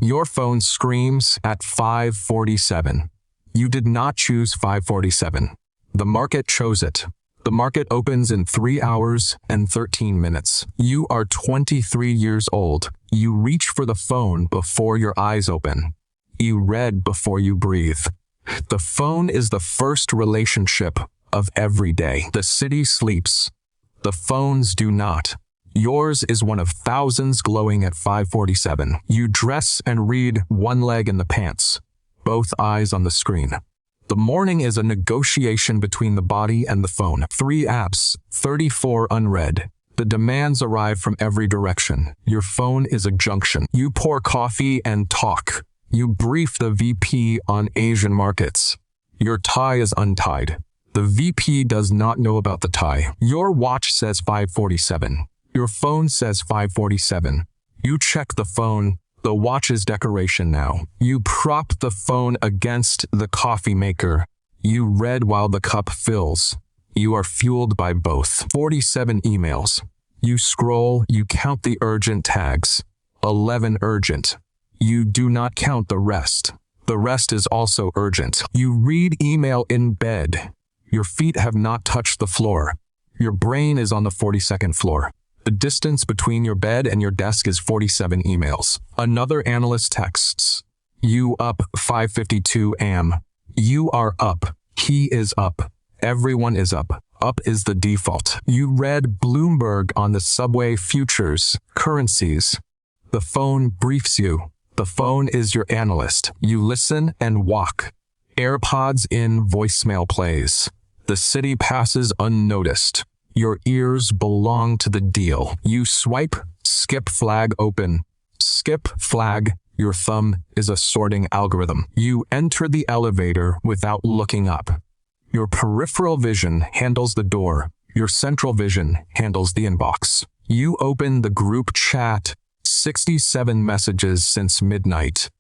Your phone screams at 5:47. You did not choose 5:47. The market chose it. The market opens in 3 hours and 13 minutes. You are 23 years old. You reach for the phone before your eyes open. You read before you breathe. The phone is the first relationship of every day. The city sleeps. The phones do not. Yours is one of thousands glowing at 5:47. You dress and read, one leg in the pants, both eyes on the screen. The morning is a negotiation between the body and the phone. 3 apps, 34 unread. The demands arrive from every direction. Your phone is a junction. You pour coffee and talk. You brief the VP on Asian markets. Your tie is untied. The VP does not know about the tie. Your watch says 5:47. Your phone says 5:47. You check the phone. The watch is decoration now. You prop the phone against the coffee maker. You read while the cup fills. You are fueled by both. 47 emails. You scroll, you count the urgent tags. 11 urgent. You do not count the rest. The rest is also urgent. You read email in bed. Your feet have not touched the floor. Your brain is on the 42nd floor. The distance between your bed and your desk is 47 emails. Another analyst texts. You up 5:52 am. You are up. He is up. Everyone is up. Up is the default. You read Bloomberg on the subway futures, currencies. The phone briefs you. The phone is your analyst. You listen and walk. AirPods in, voicemail plays. The city passes unnoticed. Your ears belong to the deal. You swipe, skip flag open. Skip flag, your thumb is a sorting algorithm. You enter the elevator without looking up. Your peripheral vision handles the door. Your central vision handles the inbox. You open the group chat, 67 messages since midnight.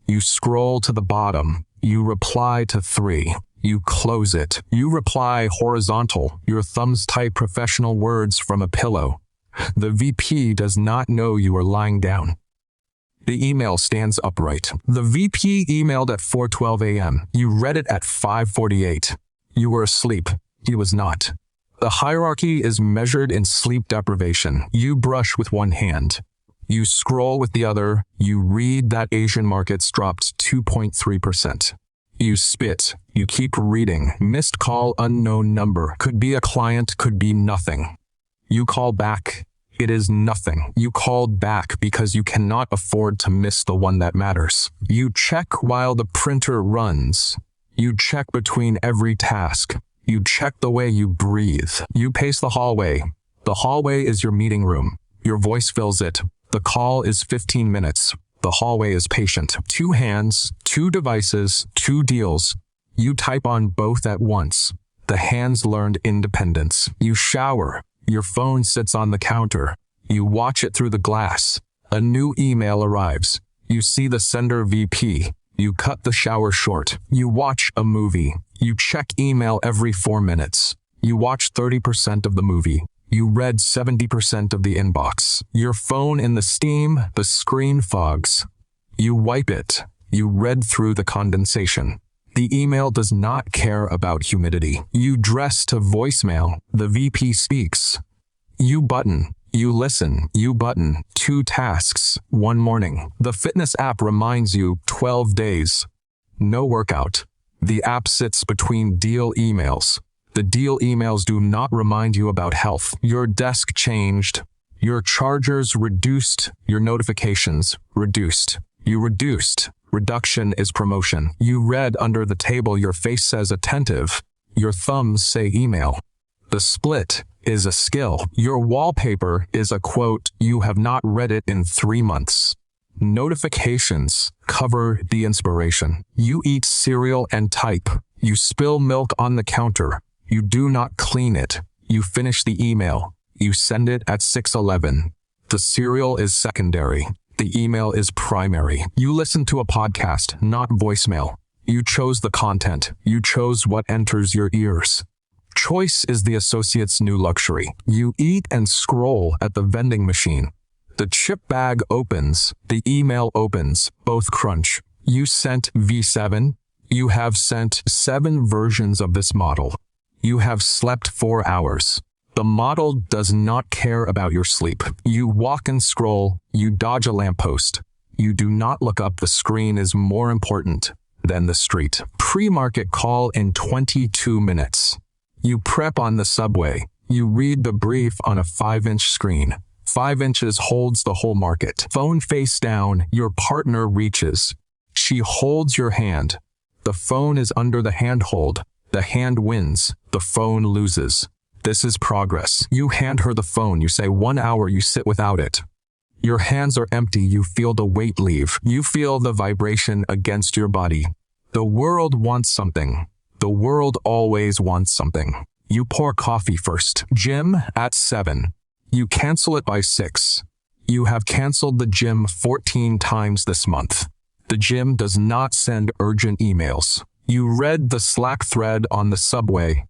You scroll to the bottom. You reply to 3. You close it. You reply horizontal. Your thumbs type professional words from a pillow. The VP does not know you are lying down. The email stands upright. The VP emailed at 4:12 a.m. You read it at 5:48. You were asleep. He was not. The hierarchy is measured in sleep deprivation. You brush with one hand. You scroll with the other. You read that Asian markets dropped 2.3%. You spit. You keep reading. Missed call, unknown number. Could be a client, could be nothing. You call back. It is nothing. You called back because you cannot afford to miss the one that matters. You check while the printer runs. You check between every task. You check the way you breathe. You pace the hallway. The hallway is your meeting room. Your voice fills it. The call is 15 minutes. The hallway is patient. 2 hands, 2 devices, 2 deals. You type on both at once. The hands learned independence. You shower. Your phone sits on the counter. You watch it through the glass. A new email arrives. You see the sender VP. You cut the shower short. You watch a movie. You check email every 4 minutes. You watch 30% of the movie. You read 70% of the inbox. Your phone in the steam, the screen fogs. You wipe it. You read through the condensation. The email does not care about humidity. You dress to voicemail. The VP speaks. You button. You listen. You button. 2 tasks. 1 morning. The fitness app reminds you 12 days. No workout. The app sits between deal emails. The deal emails do not remind you about health. Your desk changed. Your chargers reduced. Your notifications reduced. You reduced. Reduction is promotion. You read under the table. Your face says attentive. Your thumbs say email. The split is a skill. Your wallpaper is a quote. You have not read it in 3 months. Notifications cover the inspiration. You eat cereal and type. You spill milk on the counter. You do not clean it. You finish the email. You send it at 6:11. The cereal is secondary. The email is primary. You listen to a podcast, not voicemail. You chose the content. You chose what enters your ears. Choice is the associate's new luxury. You eat and scroll at the vending machine. The chip bag opens, the email opens, both crunch. You sent V7. You have sent 7 versions of this model. You have slept 4 hours. The model does not care about your sleep. You walk and scroll, you dodge a lamppost. You do not look up. The screen is more important than the street. Pre-market call in 22 minutes. You prep on the subway. You read the brief on a 5-inch screen. 5 inches holds the whole market. Phone face down, your partner reaches. She holds your hand. The phone is under the handhold. The hand wins. The phone loses. This is progress. You hand her the phone. You say 1 hour. You sit without it. Your hands are empty. You feel the weight leave. You feel the vibration against your body. The world wants something. The world always wants something. You pour coffee first. Gym at 7. You cancel it by 6. You have canceled the gym 14 times this month. The gym does not send urgent emails. You read the Slack thread on the subway.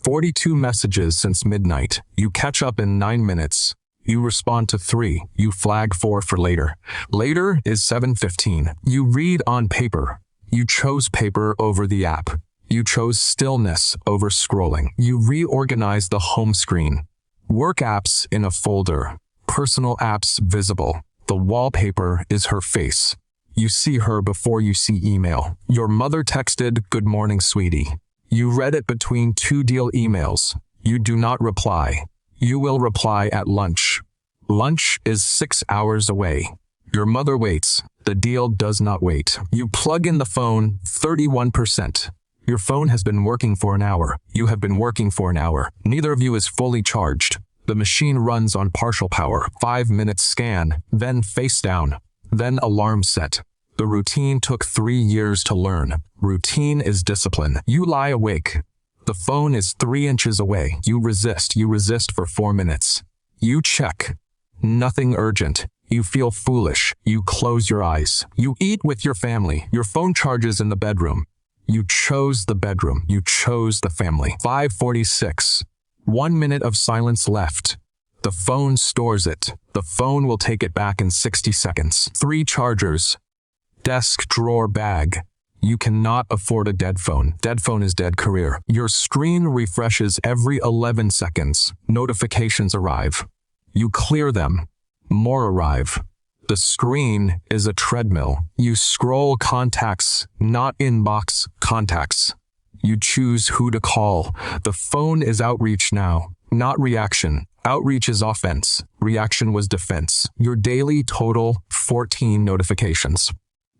42 messages since midnight. You catch up in 9 minutes. You respond to 3. You flag 4 for later. Later is 7:15. You read on paper. You chose paper over the app. You chose stillness over scrolling. You reorganize the home screen. Work apps in a folder. Personal apps visible. The wallpaper is her face. You see her before you see email. Your mother texted, "Good morning, sweetie." You read it between 2 deal emails. You do not reply. You will reply at lunch. Lunch is 6 hours away. Your mother waits. The deal does not wait. You plug in the phone, 31%. Your phone has been working for an hour. You have been working for an hour. Neither of you is fully charged. The machine runs on partial power. 5 minutes scan, then face down, then alarm set. The routine took 3 years to learn. Routine is discipline. You lie awake. The phone is 3 inches away. You resist for 4 minutes. You check. Nothing urgent. You feel foolish. You close your eyes. You eat with your family. Your phone charges in the bedroom. You chose the bedroom. You chose the family. 5:46. 1 minute of silence left. The phone stores it. The phone will take it back in 60 seconds. 3 chargers. Desk drawer bag. You cannot afford a dead phone. Dead phone is dead career. Your screen refreshes every 11 seconds. Notifications arrive. You clear them. More arrive. The screen is a treadmill. You scroll contacts, not inbox, contacts. You choose who to call. The phone is outreach now, not reaction. Outreach is offense. Reaction was defense. Your daily total, 14 notifications.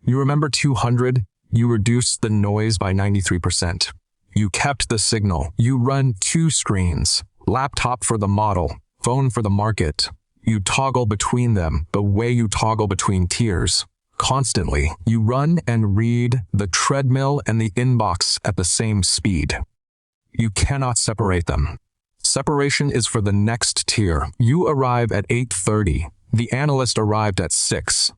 You remember 200? You reduced the noise by 93%. You kept the signal. You run 2 screens. Laptop for the model, phone for the market. You toggle between them the way you toggle between tiers. Constantly, you run and read the treadmill and the inbox at the same speed. You cannot separate them. Separation is for the next tier. You arrive at 8:30. The analyst arrived at 6.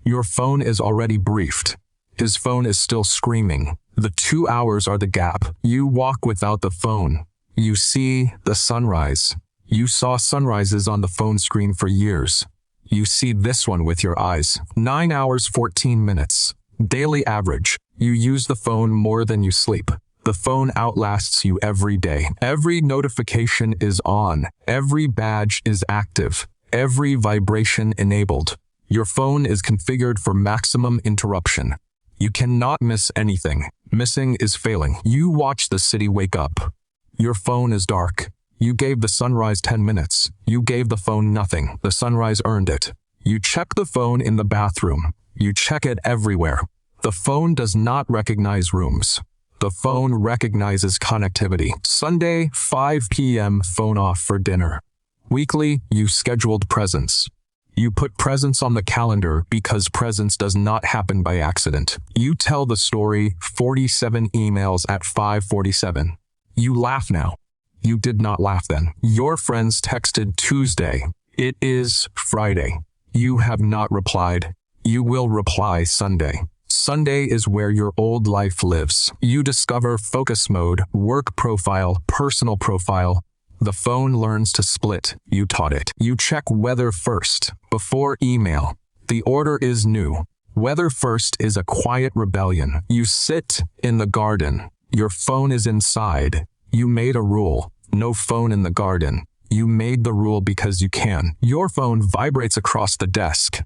Your phone is already briefed. His phone is still screaming. The 2 hours are the gap. You walk without the phone. You see the sunrise. You saw sunrises on the phone screen for years. You see this one with your eyes. 9 hours, 14 minutes. Daily average. You use the phone more than you sleep. The phone outlasts you every day. Every notification is on. Every badge is active. Every vibration enabled. Your phone is configured for maximum interruption. You cannot miss anything. Missing is failing. You watch the city wake up. Your phone is dark. You gave the sunrise 10 minutes. You gave the phone nothing. The sunrise earned it. You check the phone in the bathroom. You check it everywhere. The phone does not recognize rooms. The phone recognizes connectivity. Sunday, 5 p.m., phone off for dinner. Weekly, you scheduled presents. You put presents on the calendar because presents does not happen by accident. You tell the story, 47 emails at 5:47. You laugh now. You did not laugh then. Your friends texted Tuesday. It is Friday. You have not replied. You will reply Sunday. Sunday is where your old life lives. You discover focus mode, work profile, personal profile. The phone learns to split. You taught it. You check weather first, before email. The order is new. Weather first is a quiet rebellion. You sit in the garden. Your phone is inside. You made a rule. No phone in the garden. You made the rule because you can. Your phone vibrates across the desk.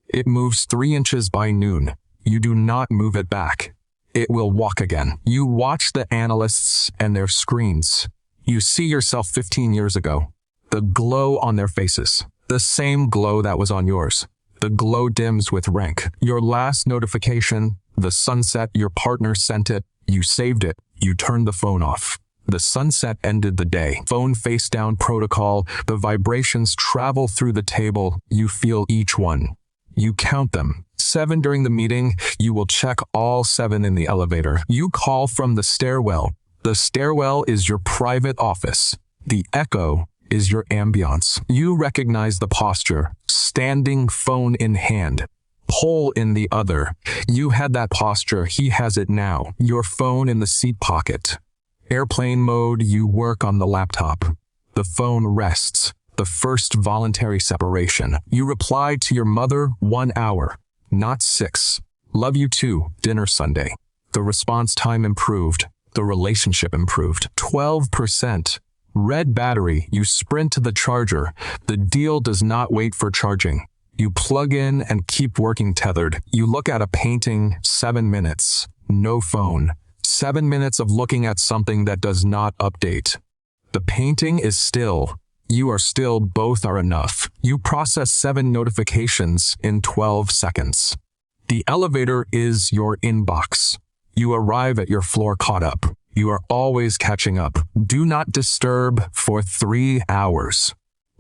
It moves 3 inches by noon. You do not move it back. It will walk again. You watch the analysts and their screens. You see yourself 15 years ago. The glow on their faces. The same glow that was on yours. The glow dims with rank. Your last notification, the sunset, your partner sent it. You saved it. You turned the phone off. The sunset ended the day. Phone face down protocol. The vibrations travel through the table. You feel each one. You count them. 7 during the meeting. You will check all 7 in the elevator. You call from the stairwell. The stairwell is your private office. The echo is your ambiance. You recognize the posture. Standing, phone in hand. Pole in the other. You had that posture. He has it now. Your phone in the seat pocket. Airplane mode. You work on the laptop. The phone rests. The first voluntary separation. You reply to your mother 1 hour, not 6. Love you too. Dinner Sunday. The response time improved. The relationship improved. 12%. Red battery. You sprint to the charger. The deal does not wait for charging. You plug in and keep working tethered. You look at a painting. 7 minutes. No phone. 7 minutes of looking at something that does not update. The painting is still. You are still. Both are enough. You process 7 notifications in 12 seconds. The elevator is your inbox. You arrive at your floor caught up. You are always catching up. Do not disturb for 3 hours.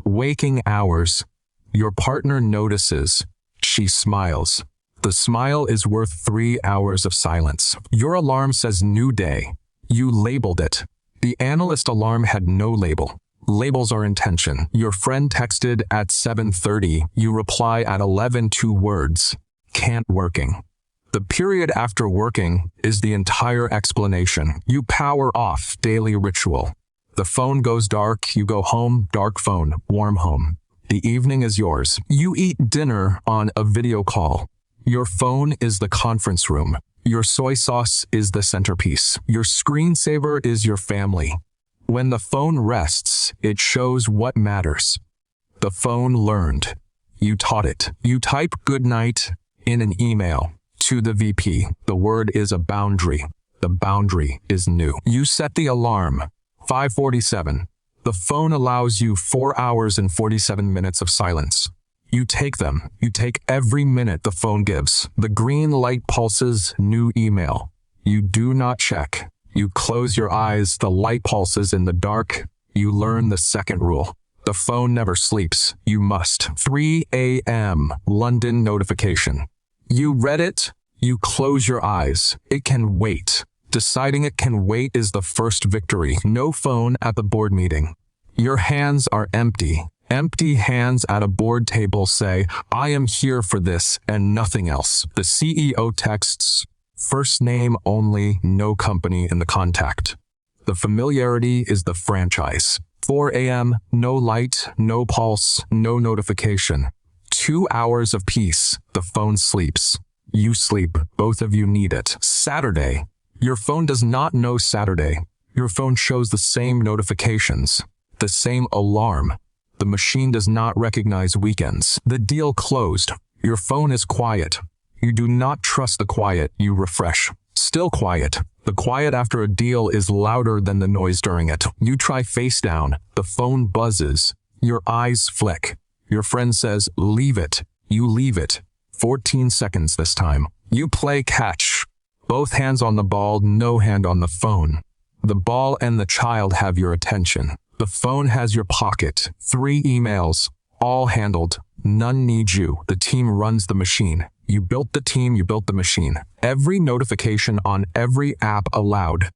Waking hours. Your partner notices. She smiles. The smile is worth 3 hours of silence. Your alarm says new day. You labeled it. The analyst alarm had no label. Labels are intention. Your friend texted at 7:30. You reply at 11. 2 words. Can't working. The period after working is the entire explanation. You power off. Daily ritual. The phone goes dark. You go home. Dark phone. Warm home. The evening is yours. You eat dinner on a video call. Your phone is the conference room. Your soy sauce is the centerpiece. Your screensaver is your family. When the phone rests, it shows what matters. The phone learned. You taught it. You type good night in an email to the VP. The word is a boundary. The boundary is new. You set the alarm. 5:47. The phone allows you 4 hours and 47 minutes of silence. You take them. You take every minute the phone gives. The green light pulses. New email. You do not check. You close your eyes. The light pulses in the dark. You learn the second rule. The phone never sleeps. You must. 3 a.m. London notification. You read it. You close your eyes. It can wait. Deciding it can wait is the first victory. No phone at the board meeting. Your hands are empty. Empty hands at a board table say, I am here for this and nothing else. The CEO texts, first name only, no company in the contact. The familiarity is the franchise. 4 a.m., no light, no pulse, no notification. 2 hours of peace. The phone sleeps. You sleep. Both of you need it. Saturday. Your phone does not know Saturday. Your phone shows the same notifications, the same alarm. The machine does not recognize weekends. The deal closed. Your phone is quiet. You do not trust the quiet. You refresh. Still quiet. The quiet after a deal is louder than the noise during it. You try face down. The phone buzzes. Your eyes flick. Your friend says, leave it. You leave it. 14 seconds this time. You play catch. Both hands on the ball, no hand on the phone. The ball and the child have your attention. The phone has your pocket. 3 emails, all handled. None need you. The team runs the machine. You built the team, you built the machine. Every notification on every app allowed.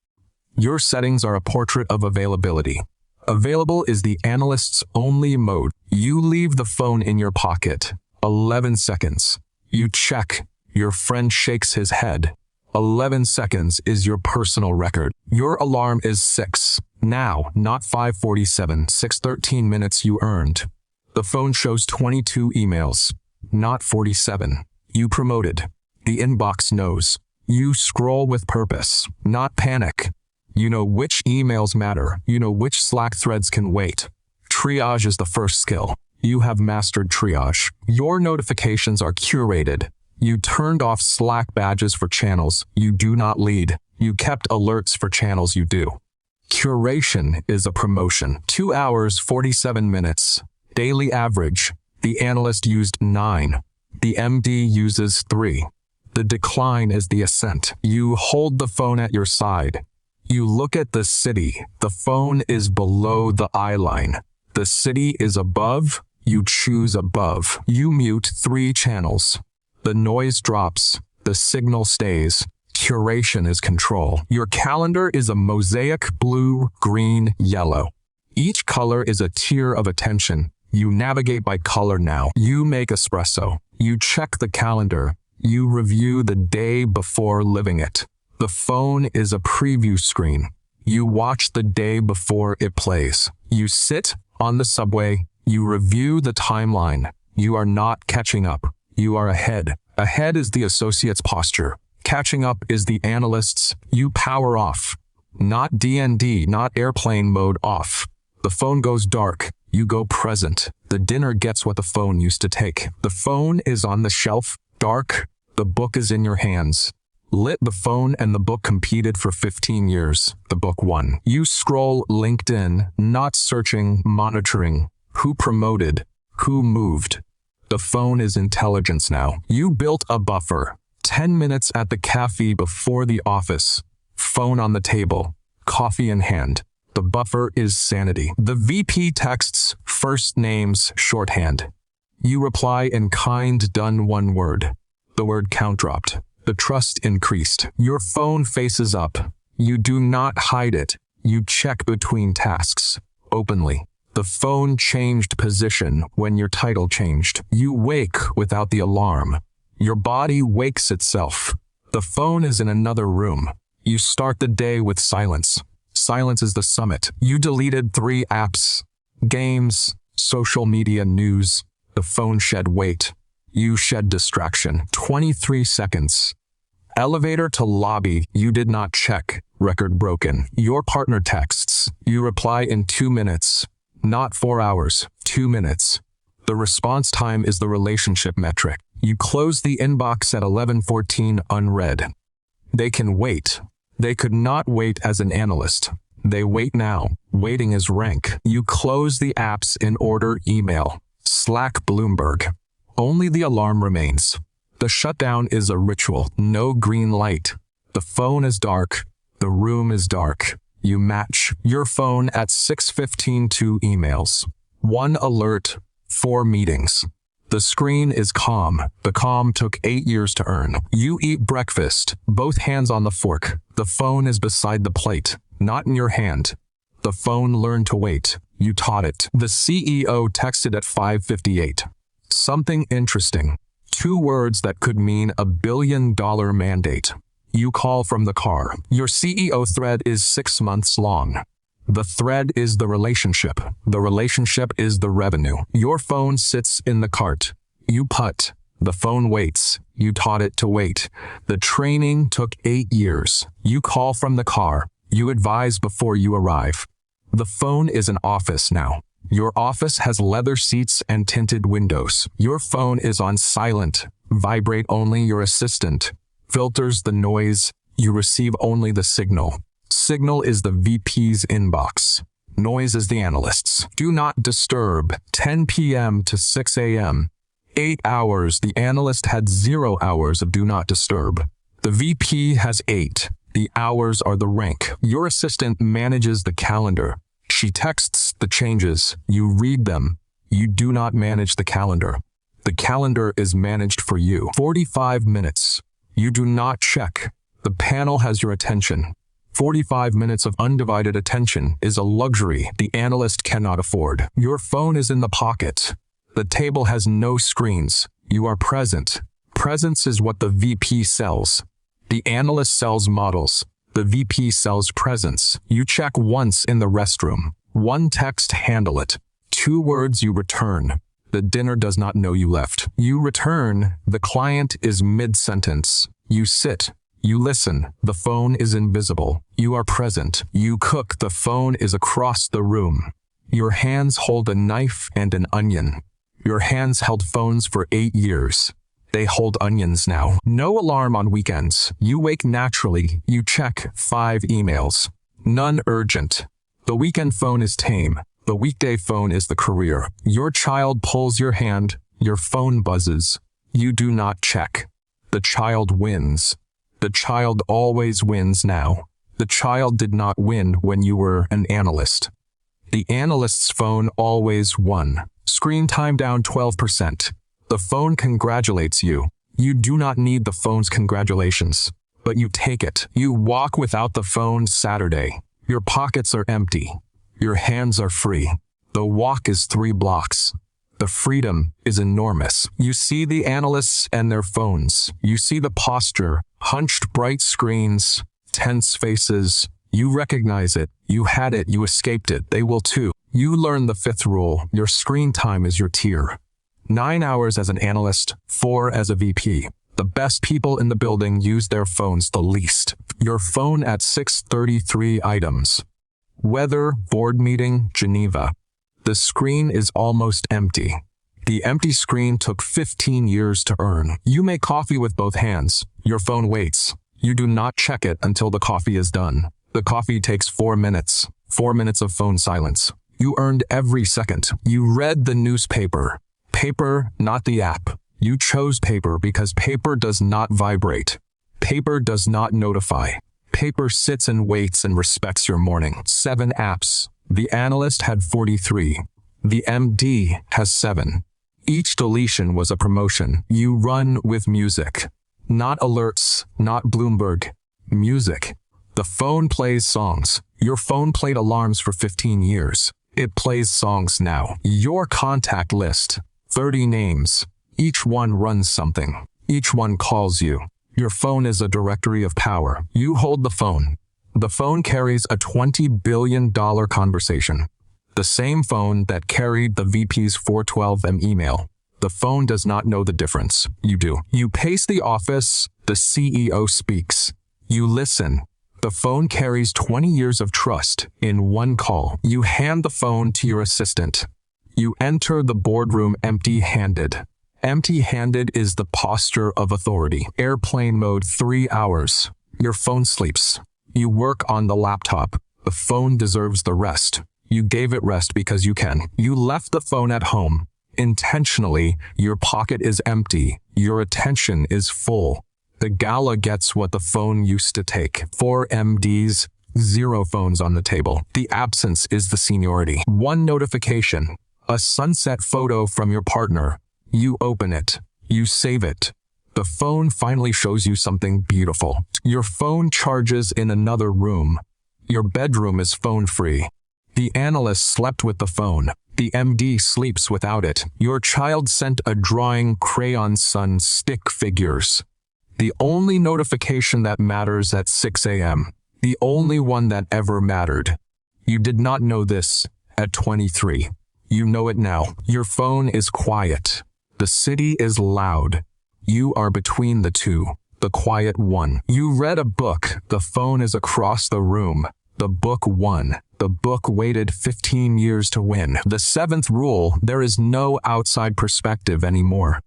Your settings are a portrait of availability. Available is the analyst's only mode. You leave the phone in your pocket. 11 seconds. You check. Your friend shakes his head. 11 seconds is your personal record. Your alarm is 6. Now, not 5:47, 6:13 minutes you earned. The phone shows 22 emails, not 47. You promoted. The inbox knows. You scroll with purpose, not panic. You know which emails matter. You know which Slack threads can wait. Triage is the first skill. You have mastered triage. Your notifications are curated. You turned off Slack badges for channels you do not lead. You kept alerts for channels you do. Curation is a promotion. 2 hours, 47 minutes. Daily average. The analyst used 9. The MD uses 3. The decline is the ascent. You hold the phone at your side. You look at the city. The phone is below the eye line. The city is above. You choose above. You mute 3 channels. The noise drops. The signal stays. Curation is control. Your calendar is a mosaic: blue, green, yellow. Each color is a tier of attention. You navigate by color now. You make espresso. You check the calendar. You review the day before living it. The phone is a preview screen. You watch the day before it plays. You sit on the subway. You review the timeline. You are not catching up. You are ahead. Ahead is the associate's posture. Catching up is the analyst's. You power off. Not DND, not airplane mode off. The phone goes dark. You go present. The dinner gets what the phone used to take. The phone is on the shelf. Dark. The book is in your hands. Lit. The phone and the book competed for 15 years. The book won. You scroll LinkedIn, not searching, monitoring. Who promoted? Who moved? The phone is intelligence now. You built a buffer. 10 minutes at the cafe before the office. Phone on the table. Coffee in hand. The buffer is sanity. The VP texts, first names, shorthand. You reply in kind, done, 1 word. The word count dropped. The trust increased. Your phone faces up. You do not hide it. You check between tasks. Openly. The phone changed position when your title changed. You wake without the alarm. Your body wakes itself. The phone is in another room. You start the day with silence. Silence is the summit. You deleted 3 apps. Games, social media, news. The phone shed weight. You shed distraction. 23 seconds. Elevator to lobby. You did not check. Record broken. Your partner texts. You reply in 2 minutes. Not 4 hours. 2 minutes. The response time is the relationship metric. You close the inbox at 11:14 unread. They can wait. They could not wait as an analyst. They wait now. Waiting is rank. You close the apps in order: email, Slack, Bloomberg. Only the alarm remains. The shutdown is a ritual. No green light. The phone is dark. The room is dark. You match your phone at 6:15, 2 emails, 1 alert, 4 meetings. The screen is calm. The calm took 8 years to earn. You eat breakfast, both hands on the fork. The phone is beside the plate, not in your hand. The phone learned to wait. You taught it. The CEO texted at 5:58. Something interesting. 2 words that could mean $1 billion mandate. You call from the car. Your CEO thread is 6 months long. The thread is the relationship. The relationship is the revenue. Your phone sits in the cart. You putt. The phone waits. You taught it to wait. The training took 8 years. You call from the car. You advise before you arrive. The phone is an office now. Your office has leather seats and tinted windows. Your phone is on silent. Vibrate only your assistant. Filters the noise. You receive only the signal. Signal is the VP's inbox. Noise is the analyst's. Do not disturb. 10 p.m. to 6 a.m. 8 hours. The analyst had 0 hours of do not disturb. The VP has 8. The hours are the rank. Your assistant manages the calendar. She texts the changes. You read them. You do not manage the calendar. The calendar is managed for you. 45 minutes. You do not check. The panel has your attention. 45 minutes of undivided attention is a luxury the analyst cannot afford. Your phone is in the pocket. The table has no screens. You are present. Presence is what the VP sells. The analyst sells models. The VP sells presents. You check once in the restroom. One text, handle it. 2 words, you return. The dinner does not know you left. You return. The client is mid-sentence. You sit. You listen. The phone is invisible. You are present. You cook. The phone is across the room. Your hands hold a knife and an onion. Your hands held phones for 8 years. They hold onions now. No alarm on weekends. You wake naturally. You check 5 emails. None urgent. The weekend phone is tame. The weekday phone is the career. Your child pulls your hand. Your phone buzzes. You do not check. The child wins. The child always wins now. The child did not win when you were an analyst. The analyst's phone always won. Screen time down 12%. The phone congratulates you. You do not need the phone's congratulations, but you take it. You walk without the phone Saturday. Your pockets are empty. Your hands are free. The walk is 3 blocks. The freedom is enormous. You see the analysts and their phones. You see the posture, hunched bright screens, tense faces. You recognize it. You had it. You escaped it. They will too. You learn the 5th rule. Your screen time is your tier. 9 hours as an analyst, 4 as a VP. The best people in the building use their phones the least. Your phone at 6:33 items. Weather, board meeting, Geneva. The screen is almost empty. The empty screen took 15 years to earn. You make coffee with both hands. Your phone waits. You do not check it until the coffee is done. The coffee takes 4 minutes. 4 minutes of phone silence. You earned every second. You read the newspaper. Paper, not the app. You chose paper because paper does not vibrate. Paper does not notify. Paper sits and waits and respects your morning. 7 apps. The analyst had 43. The MD has 7. Each deletion was a promotion. You run with music. Not alerts, not Bloomberg. Music. The phone plays songs. Your phone played alarms for 15 years. It plays songs now. Your contact list. 30 names. Each one runs something. Each one calls you. Your phone is a directory of power. You hold the phone. The phone carries a $20 billion conversation. The same phone that carried the VP's 412M email. The phone does not know the difference. You do. You pace the office. The CEO speaks. You listen. The phone carries 20 years of trust in one call. You hand the phone to your assistant. You enter the boardroom empty-handed. Empty-handed is the posture of authority. Airplane mode 3 hours. Your phone sleeps. You work on the laptop. The phone deserves the rest. You gave it rest because you can. You left the phone at home. Intentionally, your pocket is empty. Your attention is full. The gala gets what the phone used to take. 4 MDs, 0 phones on the table. The absence is the seniority. 1 notification. A sunset photo from your partner. You open it. You save it. The phone finally shows you something beautiful. Your phone charges in another room. Your bedroom is phone-free. The analyst slept with the phone. The MD sleeps without it. Your child sent a drawing, crayon sun, stick figures. The only notification that matters at 6 a.m. The only one that ever mattered. You did not know this at 23. You know it now. Your phone is quiet. The city is loud. You are between the two, the quiet one. You read a book. The phone is across the room. The book won. The book waited 15 years to win. The 7th rule, there is no outside perspective anymore.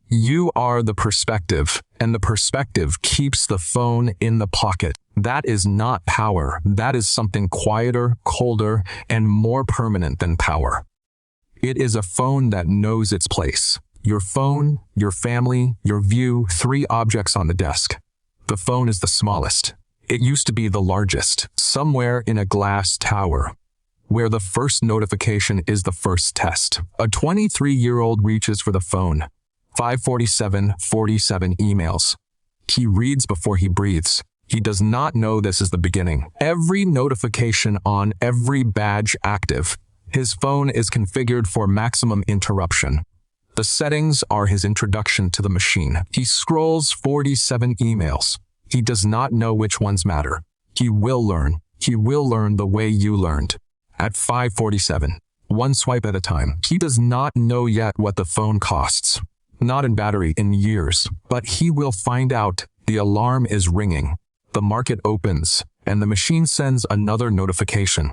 You are the perspective, and the perspective keeps the phone in the pocket. That is not power. That is something quieter, colder, and more permanent than power. It is a phone that knows its place. Your phone, your family, your view, 3 objects on the desk. The phone is the smallest. It used to be the largest, somewhere in a glass tower, where the first notification is the first test. A 23-year-old reaches for the phone. 5:47 emails. He reads before he breathes. He does not know this is the beginning. Every notification on, every badge active. His phone is configured for maximum interruption. The settings are his introduction to the machine. He scrolls 47 emails. He does not know which ones matter. He will learn. He will learn the way you learned. At 5:47, one swipe at a time. He does not know yet what the phone costs. Not in battery in years, but he will find out. The alarm is ringing. The market opens, and the machine sends another notification.